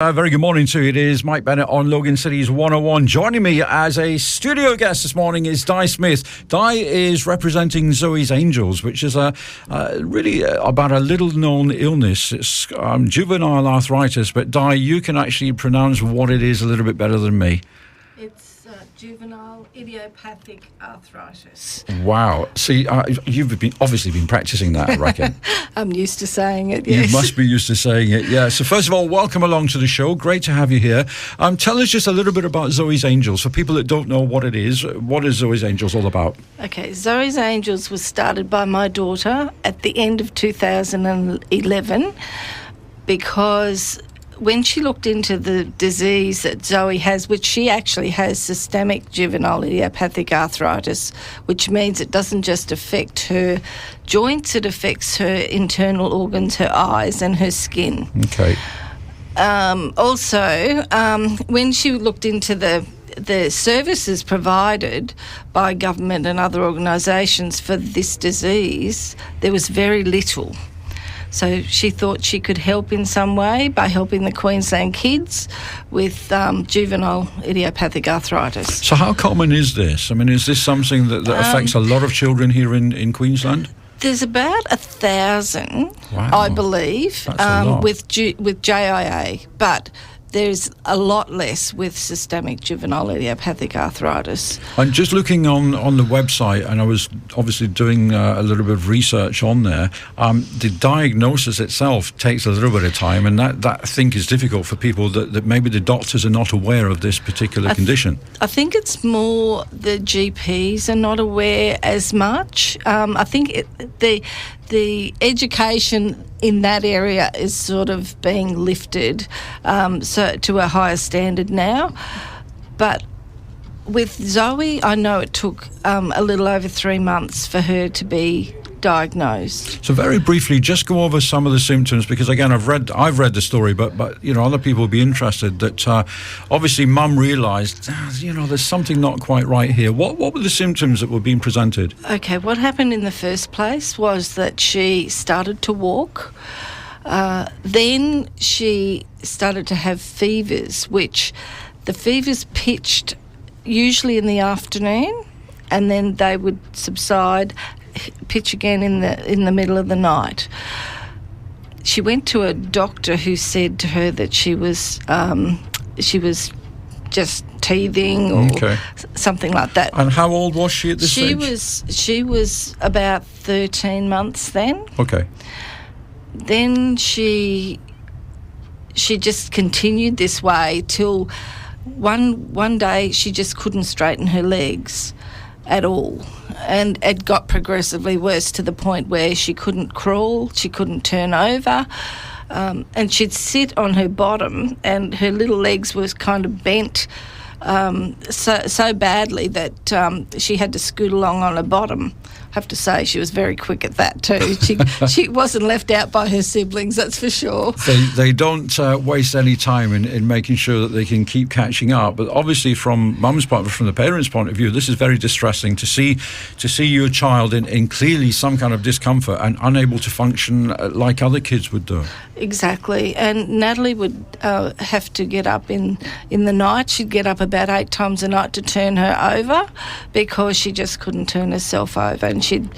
Very good morning to you. It is Mike Bennett on Logan City's 101. Joining me as a studio guest this morning is Di Smith. Di is representing Zoe's Angels, which is really about a little-known illness. It's juvenile arthritis, but Di, you can actually pronounce what it is a little bit better than me. It's juvenile idiopathic arthritis. Wow. See, you've obviously been practicing that, I reckon. I'm used to saying it, yes. You must be used to saying it, yeah. So first of all, welcome along to the show. Great to have you here. Tell us just a little bit about Zoe's Angels. For people that don't know what it is, what is Zoe's Angels all about? Okay, Zoe's Angels was started by my daughter at the end of 2011 because when she looked into the disease that Zoe has, which she actually has systemic juvenile idiopathic arthritis, which means it doesn't just affect her joints, it affects her internal organs, her eyes and her skin. Okay. Also, when she looked into the services provided by government and other organisations for this disease, there was very little. So she thought she could help in some way by helping the Queensland kids with juvenile idiopathic arthritis. So how common is this? I mean, is this something that affects a lot of children here in Queensland? There's about 1,000, wow, I believe, with JIA, but there's a lot less with systemic juvenile idiopathic arthritis. And just looking on the website, and I was obviously doing a little bit of research on there, the diagnosis itself takes a little bit of time, and that I think is difficult for people that maybe the doctors are not aware of this particular condition. I think it's more the GPs are not aware as much. I think the education in that area is sort of being lifted so to a higher standard now. But with Zoe, I know it took a little over 3 months for her to be diagnosed. So very briefly, just go over some of the symptoms, because again, I've read the story, but you know, other people will be interested. That obviously, Mum realised, there's something not quite right here. What were the symptoms that were being presented? Okay, what happened in the first place was that she started to walk. Then she started to have fevers, which the fevers pitched usually in the afternoon, and then they would subside, pitch again in the middle of the night. She went to a doctor who said to her that she was just teething or something like that. And how old was she at this stage? She was about 13 months then. Okay. Then she just continued this way till one day she just couldn't straighten her legs at all, and it got progressively worse to the point where she couldn't crawl, she couldn't turn over, and she'd sit on her bottom and her little legs was kind of bent so badly that she had to scoot along on her bottom. I have to say she was very quick at that too. She wasn't left out by her siblings, that's for sure. They don't waste any time in making sure that they can keep catching up. But obviously, from Mum's point, from the parents' point of view, this is very distressing to see your child in clearly some kind of discomfort and unable to function like other kids would do. Exactly. And Natalie would have to get up in the night. She'd get up about 8 times a night to turn her over because she just couldn't turn herself over. And she'd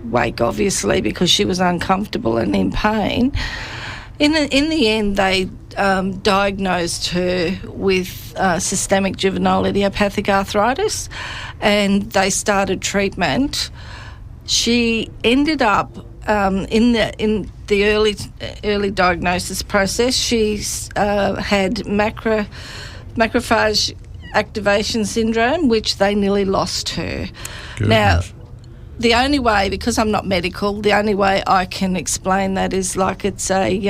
wake, obviously, because she was uncomfortable and in pain. In the end, they diagnosed her with systemic juvenile idiopathic arthritis, and they started treatment. She ended up in the early diagnosis process. She had macrophage activation syndrome, which they nearly lost her. Goodness. Now, the only way, because I'm not medical, the only way I can explain that is like it's like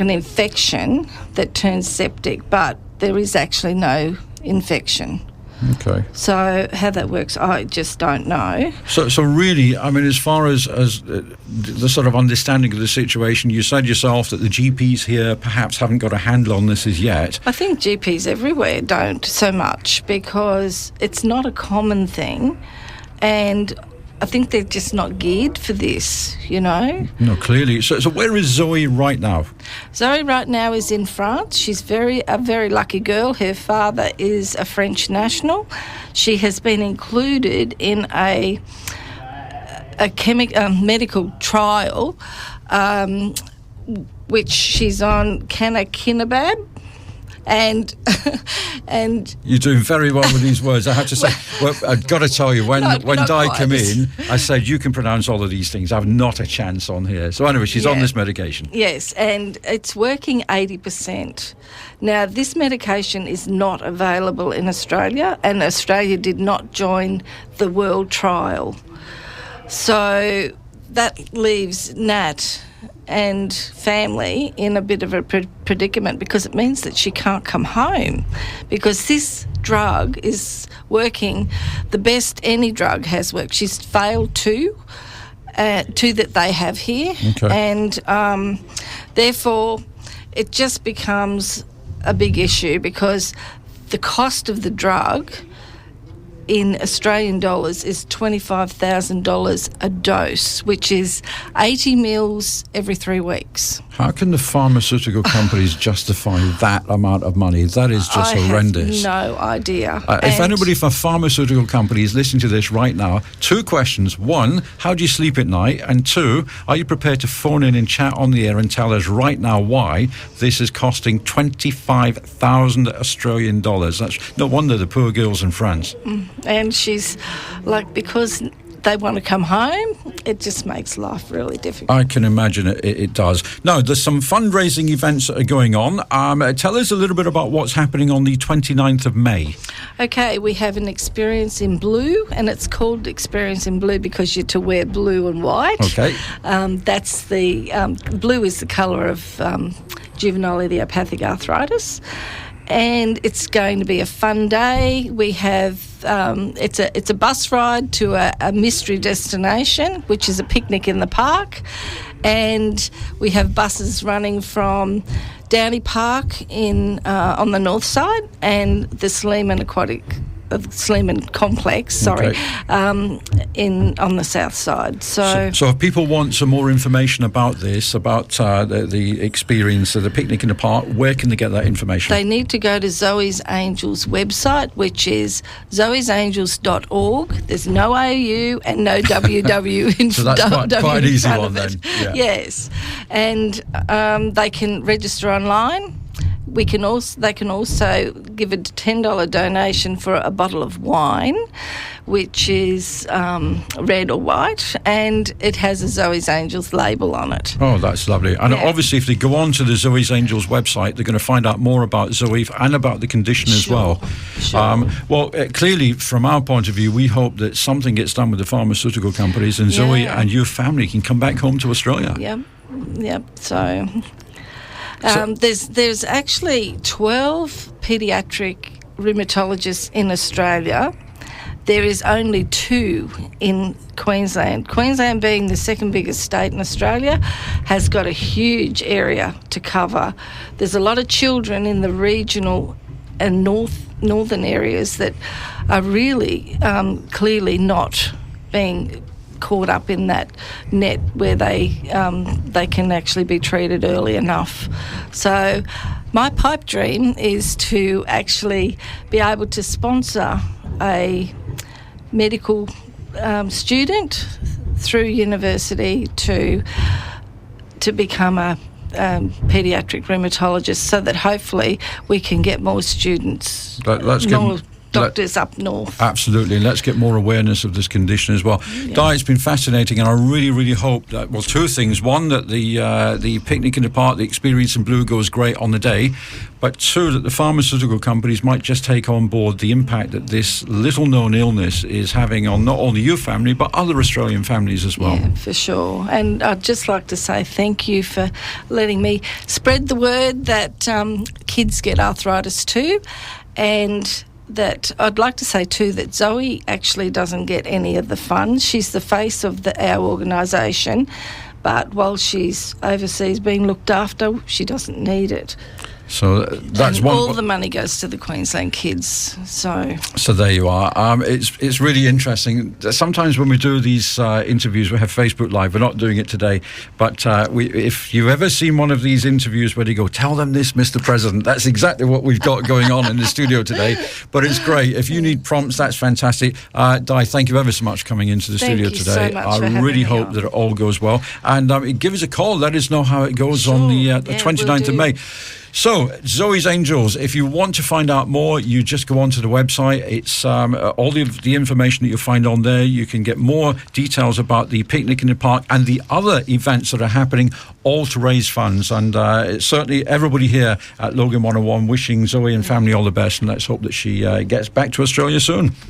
an infection that turns septic, but there is actually no infection. Okay. So how that works, I just don't know. So really, I mean, as far as the sort of understanding of the situation, you said yourself that the GPs here perhaps haven't got a handle on this as yet. I think GPs everywhere don't so much because it's not a common thing, and I think they're just not geared for this, you know. No, clearly. So where is Zoe right now? Zoe right now is in France. She's a very lucky girl. Her father is a French national. She has been included in a medical trial, which she's on canakinumab. And you're doing very well with these words. I have to say, well, I've got to tell you, when Di came in, I said, you can pronounce all of these things. I've not a chance on here. So anyway, she's on this medication. Yes, and it's working 80%. Now, this medication is not available in Australia, and Australia did not join the world trial. So that leaves Nat and family in a bit of a predicament, because it means that she can't come home, because this drug is working the best any drug has worked. She's failed two that they have here, and therefore it just becomes a big issue, because the cost of the drug in Australian dollars is $25,000 a dose, which is 80 mils every 3 weeks. How can the pharmaceutical companies justify that amount of money? That is just horrendous. I have no idea. If anybody from a pharmaceutical company is listening to this right now, 2 questions. 1, how do you sleep at night? And 2, are you prepared to phone in and chat on the air and tell us right now why this is costing 25,000 Australian dollars? That's no wonder the poor girls in France. And she's like, because they want to come home, it just makes life really difficult. I can imagine it does. Now, there's some fundraising events that are going on. Tell us a little bit about what's happening on the 29th of May. Okay, we have an Experience in Blue, and it's called Experience in Blue because you're to wear blue and white. Okay. That's the blue is the colour of juvenile idiopathic arthritis. And it's going to be a fun day. We have it's a bus ride to a mystery destination, which is a picnic in the park, and we have buses running from Downey Park on the north side and the Sleeman Complex, on the south side. So if people want some more information about this, about the experience of the picnic in the park, where can they get that information? They need to go to Zoe's Angels website, which is zoesangels.org. There's no AU and no WW in so that's quite an easy one then. Yeah. Yes, and they can register online. They can also give a $10 donation for a bottle of wine, which is red or white, and it has a Zoe's Angels label on it. Oh, that's lovely. And obviously, if they go on to the Zoe's Angels website, they're going to find out more about Zoe and about the condition as well. Sure. Clearly, from our point of view, we hope that something gets done with the pharmaceutical companies, and Zoe and your family can come back home to Australia. Yep. So there's actually 12 paediatric rheumatologists in Australia. There is only 2 in Queensland. Queensland, being the second biggest state in Australia, has got a huge area to cover. There's a lot of children in the regional and northern areas that are really clearly not being caught up in that net where they can actually be treated early enough. So my pipe dream is to actually be able to sponsor a medical student through university to become a paediatric rheumatologist, so that hopefully we can get more students, doctors up north. Absolutely, and let's get more awareness of this condition as well. Yeah. Di, it's been fascinating, and I really, really hope that, 2 things. 1, that the picnic in the park, the Experience in Blue, goes great on the day, but 2, that the pharmaceutical companies might just take on board the impact that this little-known illness is having on not only your family, but other Australian families as well. Yeah, for sure. And I'd just like to say thank you for letting me spread the word that kids get arthritis too, and that I'd like to say too that Zoe actually doesn't get any of the funds. She's the face of our organisation, but while she's overseas being looked after, she doesn't need it. So that's and one. all the money goes to the Queensland kids. So there you are. It's really interesting. Sometimes when we do these interviews, we have Facebook Live. We're not doing it today, but if you've ever seen one of these interviews where you go, tell them this, Mr. President, that's exactly what we've got going on in the studio today. But it's great. If you need prompts, that's fantastic. Di, thank you ever so much for coming into the studio today. So much I really hope that it all goes well. And give us a call. Let us know how it goes on the 29th of May. So, Zoe's Angels, if you want to find out more, you just go onto the website. It's all the information that you'll find on there. You can get more details about the picnic in the park and the other events that are happening, all to raise funds. And it's certainly everybody here at Logan 101 wishing Zoe and family all the best. And let's hope that she gets back to Australia soon.